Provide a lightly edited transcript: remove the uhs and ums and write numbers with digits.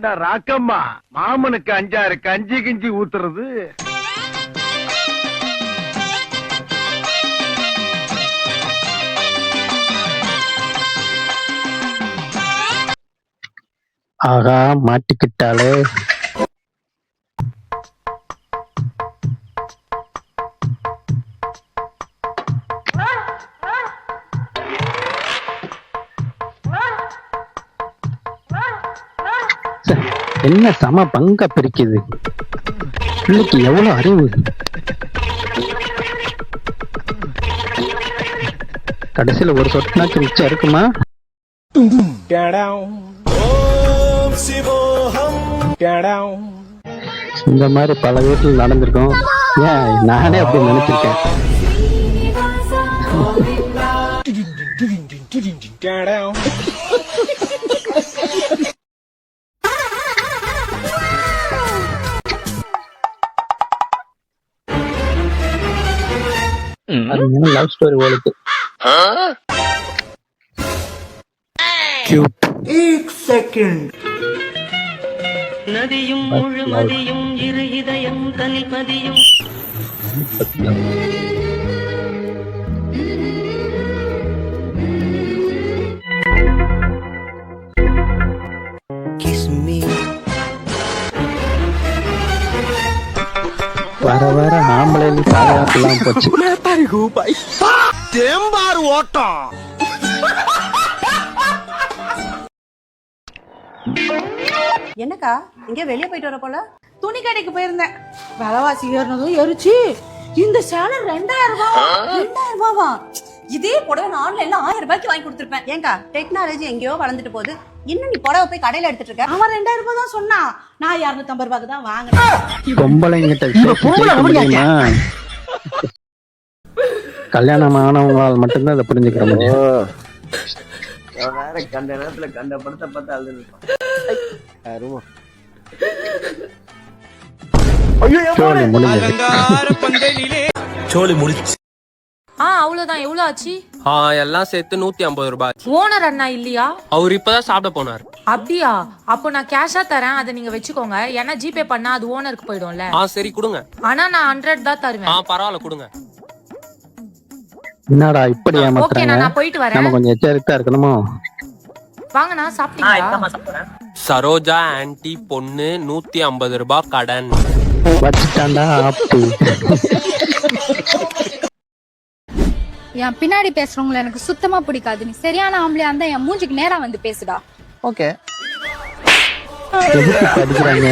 நான் ராக்கம்மா மாமனுக்கு 5-6 கஞ்சி கிஞ்சி ஊத்துறது. ஆகா மாட்டிக்கிட்டாலே. என்ன சம பங்க பிரிக்குது. பிள்ளைக்கு எவ்வளவு அறிவு. கடைசியில ஒரு சொட்டுனாச்சு மிச்சம் இருக்குமா? இந்த மாதிரி பல வீட்டில் நடந்திருக்கும். ஏன் நானே அப்படி நினைச்சிருக்கேன். லவ் ஸ்டோரி ஓடுது. நதியும் முழுமதியும் இரு இதயம் தனில் பதியும். வர வர ஆம்பளைல பாதுகாப்புலாம் போச்சு. தேம்பாறு ஓட்டம். என்னக்கா இங்க வெளியே போயிட்டு வர போல? துணி கடைக்கு போயிருந்தேன். விலைவாசி ஏறினதும் எரிச்சு இந்த சேலை 2000 ரூபாய். 2000 ரூபாவா? இதே புடவை நான் ஆன்லைன்ல 1000 ரூபாய்க்கு வாங்கி கொடுத்துருப்பேன். ஏங்கா டெக்னாலஜி எங்கேயோ வளர்ந்துட்டு போகுது. இன்னும் நீ புடவை போய் கடையில எடுத்துட்டு இருக்க. அவன் 2000 ரூபாய் தான் சொன்னா. நான் 250 ரூபாய்க்கு தான் வாங்கினேன். பொம்பளைங்கிட்ட முடியுமா? கல்யாணம் ஆனவங்களால் மட்டும்தான் அதை புரிஞ்சுக்கிற முடியும். கண்ட நேரத்துல கண்ட படத்தை பார்த்து அழுது. சோலி முடிச்சு. அவ்வளவுதான். எவ்வளவு ஆச்சு? எல்லாம் சேர்த்து 150 ரூபாய். ஓனர் அண்ணா இல்லையா? அவர் இப்பதான் சாப்பிட போனார். அப்படியா? அப்போ நான் கேஷா தரேன், அதை நீங்க வச்சுக்கோங்க. ஏன்னா ஜிபே பண்ணா அது ஓனருக்கு போயிடும்ல. சரி கொடுங்க. ஆனா நான் 100 தான் தருவேன். பரவாயில்ல கொடுங்க. என்னடா இப்படி ஏமாத்துறாங்க? நான் போயிட்டு வரேன். நம்ம கொஞ்சம் எச்சரிக்கையா இருக்கணுமோ? வாங்கண்ணா சாப்பிட்டீங்களா? சரோஜா ஆன்ட்டி பொண்ணு 150 ரூபாய் கடன் வச்சுட்டாண்டா ஆப்பு. என் பின்னாடி பேசுறவங்கள எனக்கு சுத்தமா பிடிக்காது. நீ சரியான ஆம்பளையா இருந்தா என் மூஞ்சிக்கு நேரா வந்து பேசுடா. ஓகே. எதுக்கு படிக்கிறாங்க?